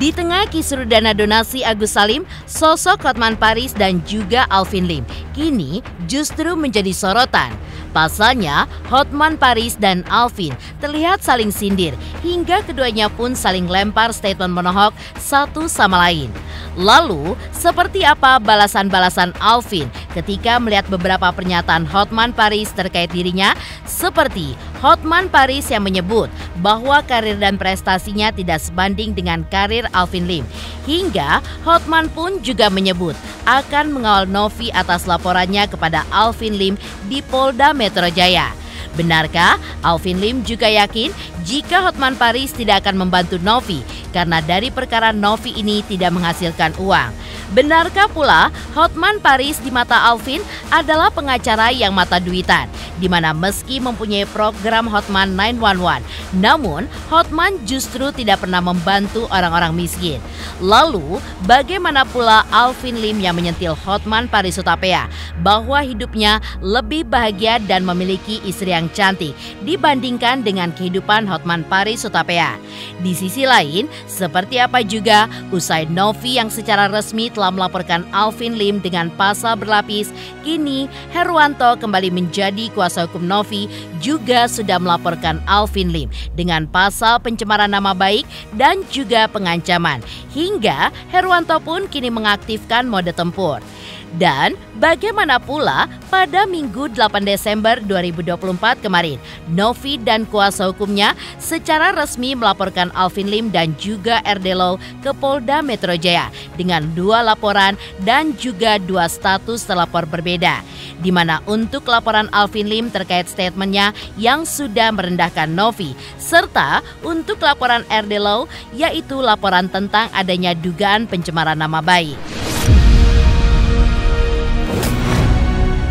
Di tengah kisru dana donasi Agus Salim, sosok Hotman Paris dan juga Alvin Lim kini justru menjadi sorotan. Pasalnya, Hotman Paris dan Alvin terlihat saling sindir hingga keduanya pun saling lempar statement menohok satu sama lain. Lalu, seperti apa balasan-balasan Alvin ketika melihat beberapa pernyataan Hotman Paris terkait dirinya? Seperti Hotman Paris yang menyebut bahwa karir dan prestasinya tidak sebanding dengan karir Alvin Lim. Hingga Hotman pun juga menyebut akan mengawal Novi atas laporannya kepada Alvin Lim di Polda Metro Jaya. Benarkah Alvin Lim juga yakin jika Hotman Paris tidak akan membantu Novi karena dari perkara Novi ini tidak menghasilkan uang? Benarkah pula Hotman Paris di mata Alvin adalah pengacara yang mata duitan, di mana meski mempunyai program Hotman 911, namun Hotman justru tidak pernah membantu orang-orang miskin. Lalu, bagaimana pula Alvin Lim yang menyentil Hotman Paris Hutapea bahwa hidupnya lebih bahagia dan memiliki istri yang cantik dibandingkan dengan kehidupan Hotman Paris Hutapea? Di sisi lain, seperti apa juga usai Novi yang secara resmi telah melaporkan Alvin Lim dengan pasal berlapis, kini Herwanto kembali menjadi kuasa hukum Novi juga sudah melaporkan Alvin Lim dengan pasal pencemaran nama baik dan juga pengancaman. Hingga Herwanto pun kini mengaktifkan mode tempur. Dan bagaimana pula pada Minggu 8 Desember 2024 kemarin, Novi dan kuasa hukumnya secara resmi melaporkan Alvin Lim dan juga RD Law ke Polda Metro Jaya dengan 2 laporan dan juga 2 status terlapor berbeda. Di mana untuk laporan Alvin Lim terkait statementnya yang sudah merendahkan Novi, serta untuk laporan RD Law yaitu laporan tentang adanya dugaan pencemaran nama baik.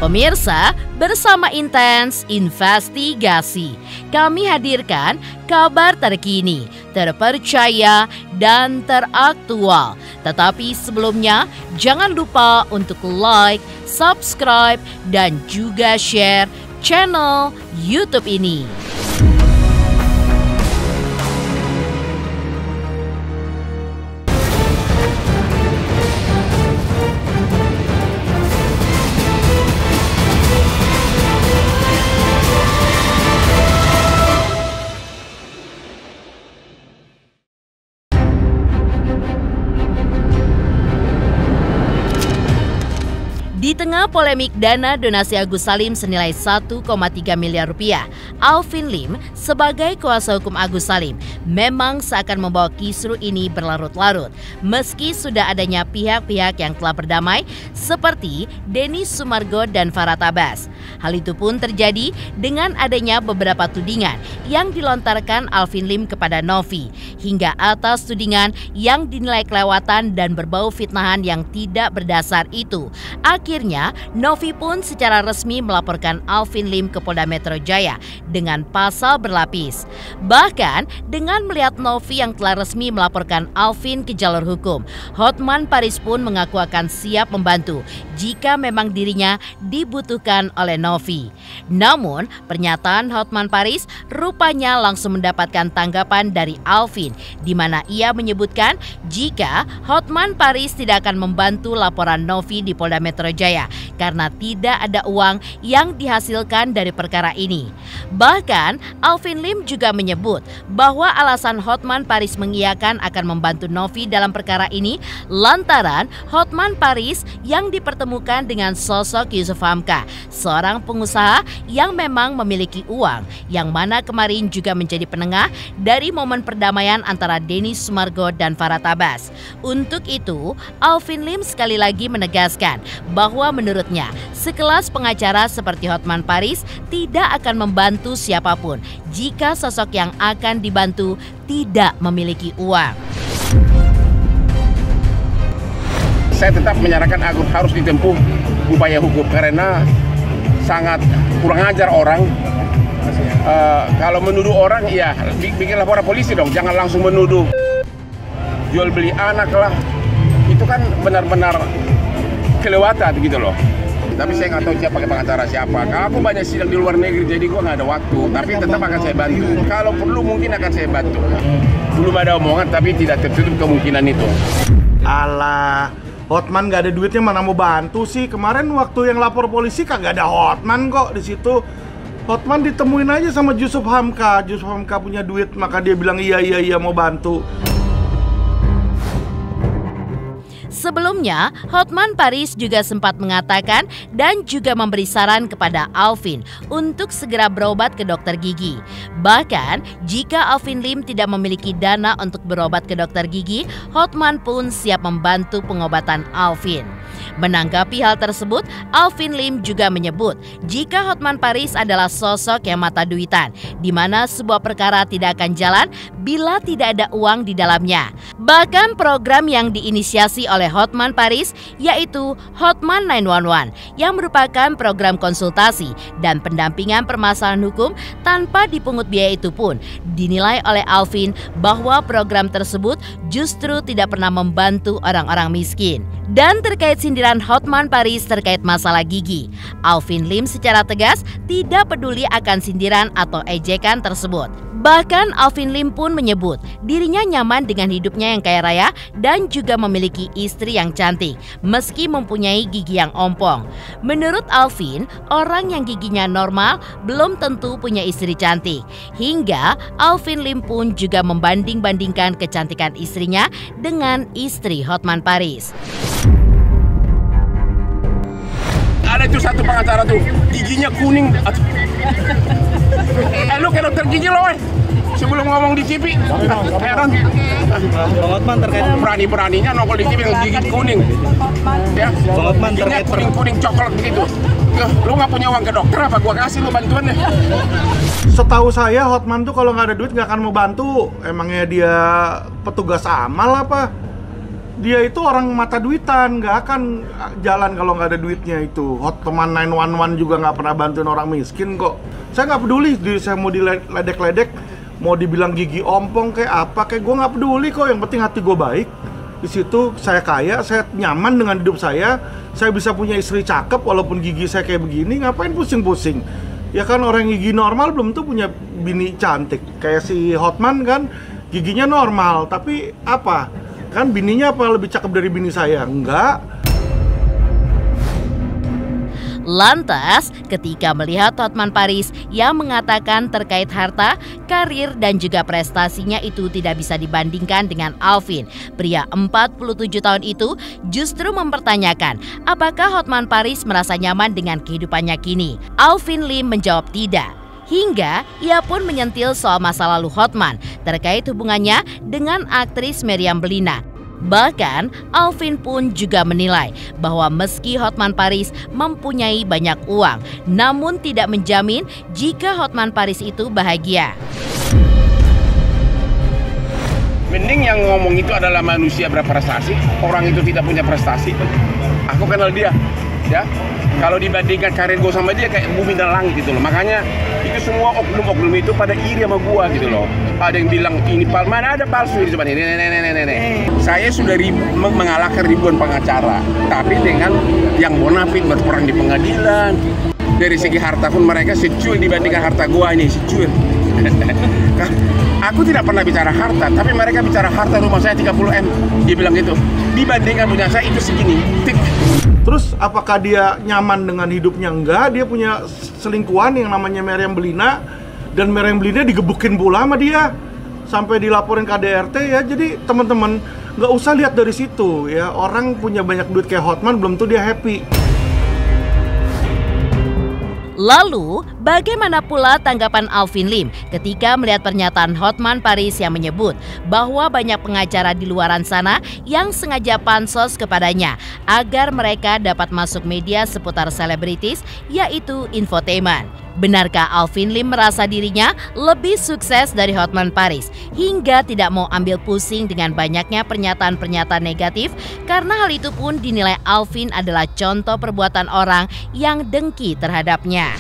Pemirsa, bersama Intens Investigasi, kami hadirkan kabar terkini, terpercaya, dan teraktual. Tetapi sebelumnya, jangan lupa untuk like, subscribe, dan juga share channel YouTube ini. Di tengah polemik dana donasi Agus Salim senilai 1,3 miliar rupiah, Alvin Lim sebagai kuasa hukum Agus Salim memang seakan membawa kisru ini berlarut-larut meski sudah adanya pihak-pihak yang telah berdamai seperti Denny Sumargo dan Farah Tabas. Hal itu pun terjadi dengan adanya beberapa tudingan yang dilontarkan Alvin Lim kepada Novi hingga atas tudingan yang dinilai kelewatan dan berbau fitnahan yang tidak berdasar itu. Akhirnya, Novi pun secara resmi melaporkan Alvin Lim ke Polda Metro Jaya dengan pasal berlapis. Bahkan, dengan melihat Novi yang telah resmi melaporkan Alvin ke jalur hukum, Hotman Paris pun mengaku akan siap membantu jika memang dirinya dibutuhkan oleh Novi. Namun, pernyataan Hotman Paris rupanya langsung mendapatkan tanggapan dari Alvin, di mana ia menyebutkan jika Hotman Paris tidak akan membantu laporan Novi di Polda Metro Jaya karena tidak ada uang yang dihasilkan dari perkara ini. Bahkan Alvin Lim juga menyebut bahwa alasan Hotman Paris mengiyakan akan membantu Novi dalam perkara ini lantaran Hotman Paris yang dipertemukan dengan sosok Yusuf Hamka, seorang pengusaha yang memang memiliki uang, yang mana kemarin juga menjadi penengah dari momen perdamaian antara Denny Sumargo dan Farah Tabas. Untuk itu, Alvin Lim sekali lagi menegaskan bahwa menurutnya sekelas pengacara seperti Hotman Paris tidak akan membantu siapapun jika sosok yang akan dibantu tidak memiliki uang. Saya tetap menyarankan Agus harus ditempuh upaya hukum karena sangat kurang ajar orang. Kalau menuduh orang, ya bikin laporan polisi dong, jangan langsung menuduh jual beli anak lah. Itu kan benar-benar kelewatan gitu loh. tapi saya nggak tahu siapa pengacara siapa. Kalau aku banyak sidang di luar negeri, jadi gue nggak ada waktu. Tapi tetap akan saya bantu. Kalau perlu mungkin akan saya bantu. Belum ada omongan, tapi tidak tertutup kemungkinan itu. Alah, Hotman nggak ada duitnya mana mau bantu sih? Kemarin waktu yang lapor polisi kagak ada Hotman kok di situ. Hotman ditemuin aja sama Jusuf Hamka. Jusuf Hamka punya duit, maka dia bilang iya mau bantu. Sebelumnya, Hotman Paris juga sempat mengatakan dan juga memberi saran kepada Alvin untuk segera berobat ke dokter gigi. Bahkan, jika Alvin Lim tidak memiliki dana untuk berobat ke dokter gigi, Hotman pun siap membantu pengobatan Alvin. Menanggapi hal tersebut, Alvin Lim juga menyebut jika Hotman Paris adalah sosok yang mata duitan, di mana sebuah perkara tidak akan jalan bila tidak ada uang di dalamnya. Bahkan program yang diinisiasi oleh Hotman Paris yaitu Hotman 911 yang merupakan program konsultasi dan pendampingan permasalahan hukum tanpa dipungut biaya itu pun dinilai oleh Alvin bahwa program tersebut justru tidak pernah membantu orang-orang miskin. Dan terkait sindiran Hotman Paris terkait masalah gigi, Alvin Lim secara tegas tidak peduli akan sindiran atau ejekan tersebut. Bahkan Alvin Lim pun menyebut dirinya nyaman dengan hidupnya yang kaya raya dan juga memiliki istri yang cantik meski mempunyai gigi yang ompong. Menurut Alvin, orang yang giginya normal belum tentu punya istri cantik. Hingga Alvin Lim pun juga membanding-bandingkan kecantikan istrinya dengan istri Hotman Paris. Ada tuh satu pengacara tuh, giginya kuning. Lu ke dokter gigi lo, sebelum ngomong di TV. Heran. Bang Hotman terkait berani-beraninya nongol di TV dengan gigi kuning. Ya. Bang Hotman terkait kuning coklat begitu. Lu nggak punya uang ke dokter apa? Gua kasih lu bantuan deh. Setahu saya Hotman tuh kalau nggak ada duit nggak akan mau bantu. Emangnya dia petugas amal apa? Dia itu orang mata duitan, nggak akan jalan kalau nggak ada duitnya itu. Hotman 911 juga nggak pernah bantuin orang miskin kok. Saya nggak peduli, saya mau diledek-ledek, mau dibilang gigi ompong kayak apa, kayak gue nggak peduli kok. Yang penting hati gue baik. Di situ saya kaya, saya nyaman dengan hidup saya bisa punya istri cakep walaupun gigi saya kayak begini. Ngapain pusing-pusing? Ya kan orang gigi normal belum tuh punya bini cantik. Kayak si Hotman kan giginya normal, tapi apa? Kan bininya apa lebih cakep dari bini saya? Enggak. Lantas, ketika melihat Hotman Paris yang mengatakan terkait harta, karir dan juga prestasinya itu tidak bisa dibandingkan dengan Alvin, pria 47 tahun itu justru mempertanyakan apakah Hotman Paris merasa nyaman dengan kehidupannya kini. Alvin Lim menjawab tidak. Hingga ia pun menyentil soal masa lalu Hotman terkait hubungannya dengan aktris Meriam Bellina. Bahkan Alvin pun juga menilai bahwa meski Hotman Paris mempunyai banyak uang, namun tidak menjamin jika Hotman Paris itu bahagia. Mending yang ngomong itu adalah manusia berprestasi, orang itu tidak punya prestasi. Aku kenal dia, ya. Kalau dibandingkan karir gue sama dia kayak bumi dan langit gitu loh. Makanya itu semua oknum-oknum itu pada iri sama gue gitu loh. Ada yang bilang ini mana ada palsu di depan ini. Saya sudah mengalahkan ribuan pengacara, tapi dengan yang bonafit berperang di pengadilan. Dari segi harta pun mereka secuil dibandingkan harta gue ini secuil. Aku tidak pernah bicara harta, tapi mereka bicara harta rumah saya 30M. Dia bilang gitu. Dibandingkan punya saya itu segini. Tik. Terus apakah dia nyaman dengan hidupnya? Enggak, dia punya selingkuhan yang namanya Meriam Bellina. Dan Meriam Bellina digebukin pula sama dia sampai dilaporin KDRT ya. Jadi teman-teman nggak usah lihat dari situ ya. Orang punya banyak duit kayak Hotman belum tuh dia happy. Lalu, bagaimana pula tanggapan Alvin Lim ketika melihat pernyataan Hotman Paris yang menyebut bahwa banyak pengacara di luaran sana yang sengaja pansos kepadanya agar mereka dapat masuk media seputar selebritis, yaitu infotainment. Benarkah Alvin Lim merasa dirinya lebih sukses dari Hotman Paris hingga tidak mau ambil pusing dengan banyaknya pernyataan-pernyataan negatif karena hal itu pun dinilai Alvin adalah contoh perbuatan orang yang dengki terhadapnya.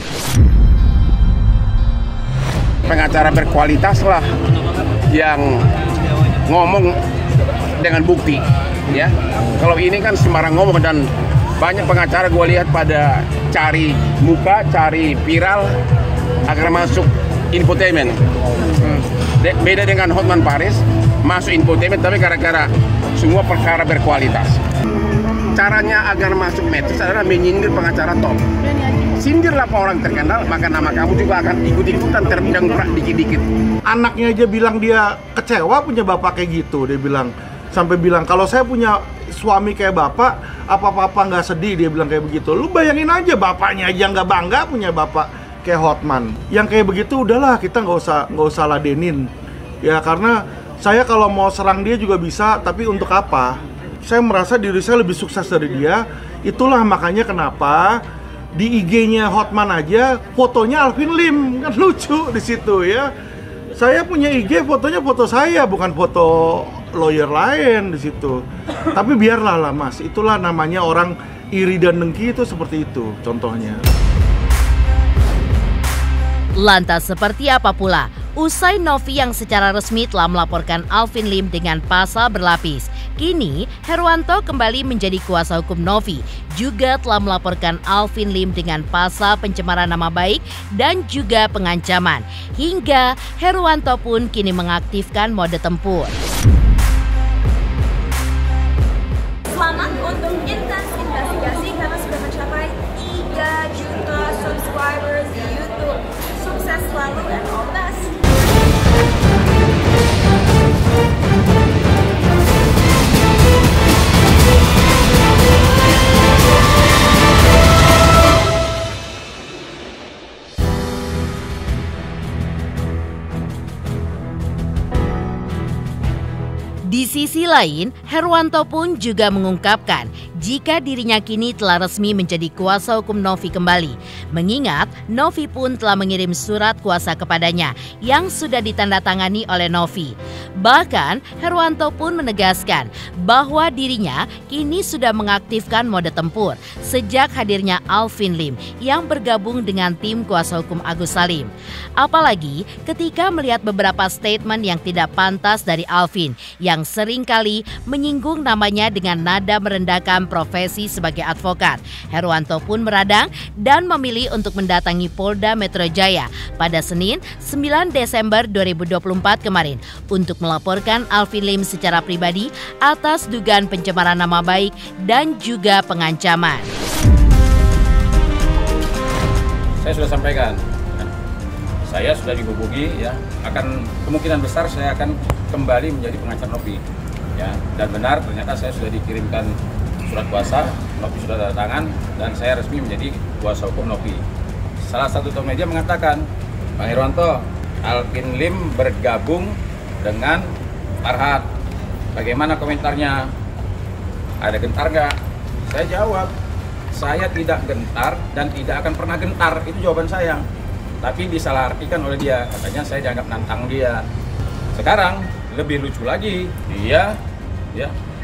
Pengacara berkualitas lah yang ngomong dengan bukti, ya. Kalau ini kan sembarang ngomong dan Banyak pengacara gue lihat pada cari muka, cari viral agar masuk infotainment. Beda dengan Hotman Paris, masuk infotainment tapi gara-gara semua perkara berkualitas. Caranya agar masuk medsos adalah menyindir pengacara top. Sindirlah orang terkenal, maka nama kamu juga akan ikut-ikutan terdangkrak dikit-dikit. Anaknya aja bilang dia kecewa punya bapak kayak gitu. Dia bilang, sampai bilang, kalau saya punya suami kayak bapak, apa-apa nggak sedih, dia bilang kayak begitu. Lu bayangin aja, bapaknya aja nggak bangga punya bapak kayak Hotman. Yang kayak begitu udahlah, kita nggak usah ladenin. Ya karena saya kalau mau serang dia juga bisa, tapi untuk apa? Saya merasa diri saya lebih sukses dari dia. Itulah makanya kenapa di IG-nya Hotman aja fotonya Alvin Lim, kan lucu di situ ya. Saya punya IG, fotonya foto saya, bukan foto lawyer lain di situ. Tapi biarlah lah Mas, itulah namanya orang iri dan dengki, itu seperti itu contohnya. Lantas seperti apa pula usai Novi yang secara resmi telah melaporkan Alvin Lim dengan pasal berlapis? Kini Herwanto kembali menjadi kuasa hukum Novi, juga telah melaporkan Alvin Lim dengan pasal pencemaran nama baik dan juga pengancaman. Hingga Herwanto pun kini mengaktifkan mode tempur. Selamat untuk Intens Investigasi karena sudah mencapai 3 juta subscribers di YouTube. Sukses selalu and all the best. Di sisi lain, Herwanto pun juga mengungkapkan jika dirinya kini telah resmi menjadi kuasa hukum Novi kembali. Mengingat Novi pun telah mengirim surat kuasa kepadanya yang sudah ditandatangani oleh Novi. Bahkan Herwanto pun menegaskan bahwa dirinya kini sudah mengaktifkan mode tempur sejak hadirnya Alvin Lim yang bergabung dengan tim kuasa hukum Agus Salim. Apalagi ketika melihat beberapa statement yang tidak pantas dari Alvin yang seringkali menyinggung namanya dengan nada merendahkan profesi sebagai advokat. Herwanto pun meradang dan memilih untuk mendatangi Polda Metro Jaya pada Senin 9 Desember 2024 kemarin untuk melaporkan Alvin Lim secara pribadi atas dugaan pencemaran nama baik dan juga pengancaman. Saya sudah sampaikan, saya sudah dihubungi, ya, akan kemungkinan besar saya akan kembali menjadi pengacara Novi, ya, dan benar ternyata saya sudah dikirimkan surat kuasa, Novi sudah tanda tangan dan saya resmi menjadi kuasa hukum Novi. Salah satu top media mengatakan, Pak Herwanto, Alvin Lim bergabung dengan Farhad, bagaimana komentarnya? Ada gentar nggak? Saya jawab, saya tidak gentar dan tidak akan pernah gentar, itu jawaban saya. Tapi disalahartikan oleh dia, katanya saya dianggap nantang dia. Sekarang lebih lucu lagi, dia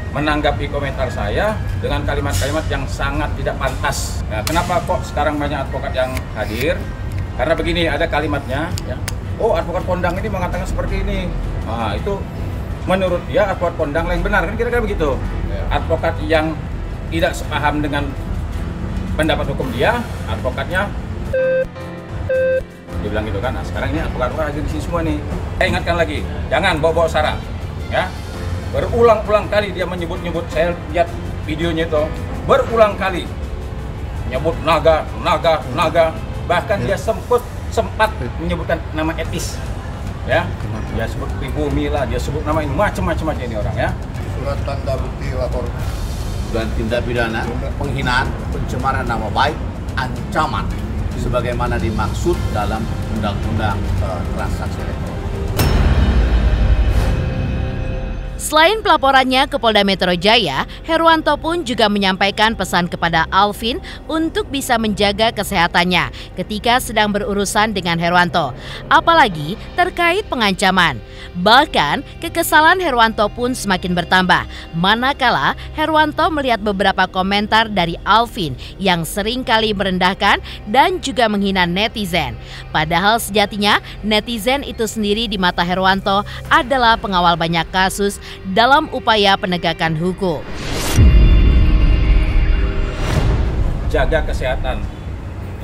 menanggapi komentar saya dengan kalimat-kalimat yang sangat tidak pantas. Nah, kenapa kok sekarang banyak advokat yang hadir? Karena begini, ada kalimatnya, ya. Oh, advokat kondang ini mengatakan seperti ini. Nah, itu menurut dia advokat kondang yang benar, kan kira-kira begitu. Advokat yang tidak sepaham dengan pendapat hukum dia, advokatnya dia bilang gitu kan. Nah, sekarang ini advokat lagi di sini semua nih. Saya ingatkan lagi, jangan bawa-bawa sara, ya. Berulang-ulang kali dia menyebut-nyebut, saya lihat videonya itu berulang kali menyebut naga, bahkan dia sempat menyebutkan nama etis, ya. Dia sebut pribumi lah, dia sebut nama ini macam-macam aja ini orang, ya. Surat tanda bukti lapor dan tindak pidana penghinaan, pencemaran nama baik, ancaman sebagaimana dimaksud dalam Undang-Undang Transaksi Elektronik. Selain pelaporannya ke Polda Metro Jaya, Herwanto pun juga menyampaikan pesan kepada Alvin untuk bisa menjaga kesehatannya ketika sedang berurusan dengan Herwanto, apalagi terkait pengancaman. Bahkan, kekesalan Herwanto pun semakin bertambah, manakala Herwanto melihat beberapa komentar dari Alvin yang seringkali merendahkan dan juga menghina netizen. Padahal sejatinya, netizen itu sendiri di mata Herwanto adalah pengawal banyak kasus dalam upaya penegakan hukum. jaga kesehatan.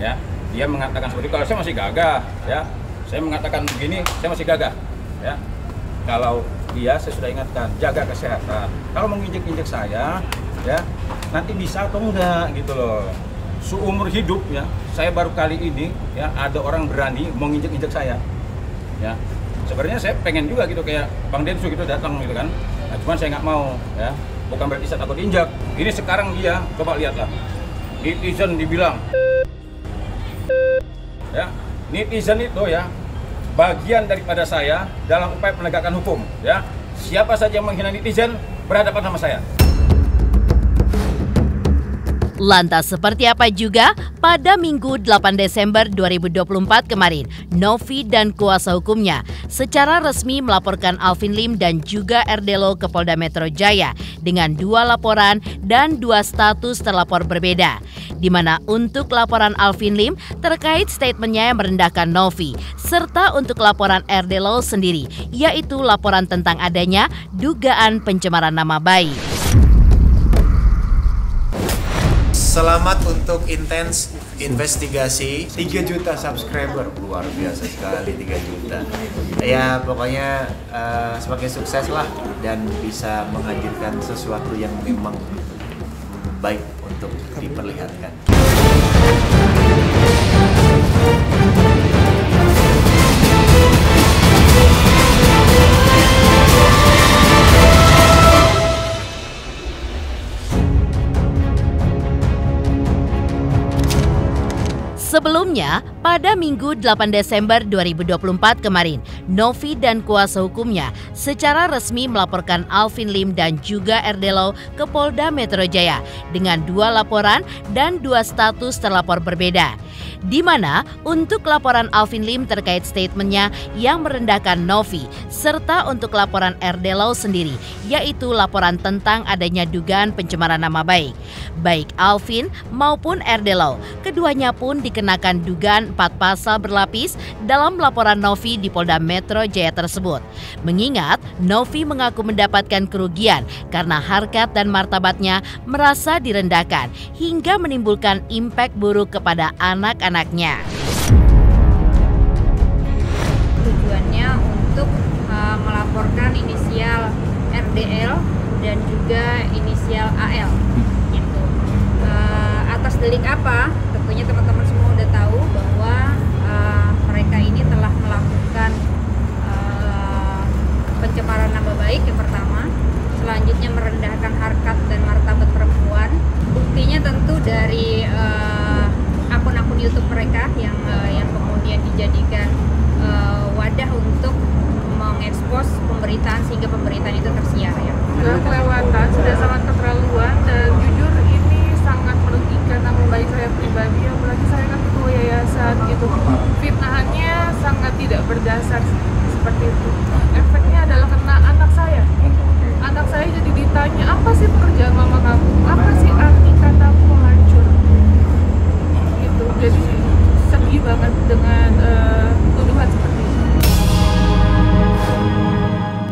Ya, dia mengatakan seperti itu. Kalau saya masih gagah, ya, saya mengatakan begini, saya masih gagah. Ya, kalau dia saya sudah ingatkan, jaga kesehatan. Kalau menginjek-injek saya, ya, nanti bisa atau enggak gitu loh. Seumur hidup ya, saya baru kali ini ya ada orang berani mau nginjek-injek saya. Ya, sebenarnya saya pengen juga gitu kayak Bang Densu gitu datang gitu kan. Nah, cuman saya nggak mau ya. Bukan berarti saya takut injak. Ini sekarang dia, coba lihatlah. Netizen dibilang. Ya, netizen itu ya bagian daripada saya dalam upaya penegakan hukum. Ya, siapa saja yang menghina netizen berhadapan sama saya. Lantas seperti apa juga pada Minggu 8 Desember 2024 kemarin, Novi dan kuasa hukumnya secara resmi melaporkan Alvin Lim dan juga Erdelo ke Polda Metro Jaya dengan 2 laporan dan 2 status terlapor berbeda. Di mana untuk laporan Alvin Lim terkait statementnya yang merendahkan Novi, serta untuk laporan Erdelo sendiri, yaitu laporan tentang adanya dugaan pencemaran nama baik. Selamat untuk intens investigasi 3 juta subscriber, luar biasa sekali 3 juta. Ya pokoknya semakin sukses lah dan bisa menghadirkan sesuatu yang memang baik untuk diperlihatkan. Sebelumnya, pada Minggu 8 Desember 2024 kemarin, Novi dan kuasa hukumnya secara resmi melaporkan Alvin Lim dan juga Erdelo ke Polda Metro Jaya dengan 2 laporan dan 2 status terlapor berbeda. Di mana untuk laporan Alvin Lim terkait statementnya yang merendahkan Novi, serta untuk laporan Erdelo sendiri, yaitu laporan tentang adanya dugaan pencemaran nama baik. Baik Alvin maupun Erdelo, keduanya pun dikenakan dugaan 4 pasal berlapis dalam laporan Novi di Polda Metro Jaya tersebut. Mengingat Novi mengaku mendapatkan kerugian karena harkat dan martabatnya merasa direndahkan hingga menimbulkan impak buruk kepada anak-anaknya. Tujuannya untuk melaporkan inisial RDL dan juga inisial AL. Gitu. Atas delik apa? Tentunya teman-teman semua udah tahu bahwa mereka ini telah melakukan pencemaran nama baik yang pertama, selanjutnya merendahkan harkat dan martabat perempuan. Buktinya tentu dari akun-akun YouTube mereka yang kemudian dijadikan wadah untuk mengekspos pemberitaan sehingga pemberitaan itu tersiar ya. Sudah kelewatan, sudah sangat keterlaluan dan jujur ini sangat merugikan nama baik saya pribadi, apalagi saya kan ketua yayasan gitu. Fitnahannya sangat tidak berdasar seperti itu. Efeknya adalah kena anak saya. Anak saya jadi ditanya, apa sih pekerjaan mama kamu? Apa sih arti kata penghancur? Gitu. Jadi sedih banget dengan tuduhan seperti itu.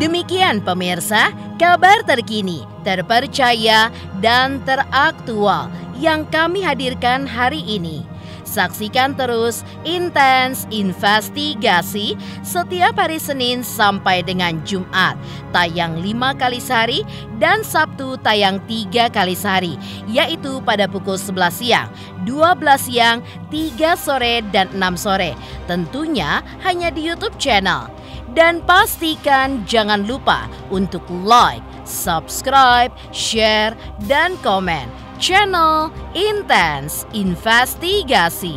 Demikian pemirsa, kabar terkini, terpercaya, dan teraktual yang kami hadirkan hari ini. Saksikan terus Intens Investigasi setiap hari Senin sampai dengan Jumat, tayang 5 kali sehari dan Sabtu tayang 3 kali sehari, yaitu pada pukul 11 siang, 12 siang, 3 sore, dan 6 sore. Tentunya hanya di YouTube channel. Dan pastikan jangan lupa untuk like, subscribe, share, dan komen channel Intens Investigasi.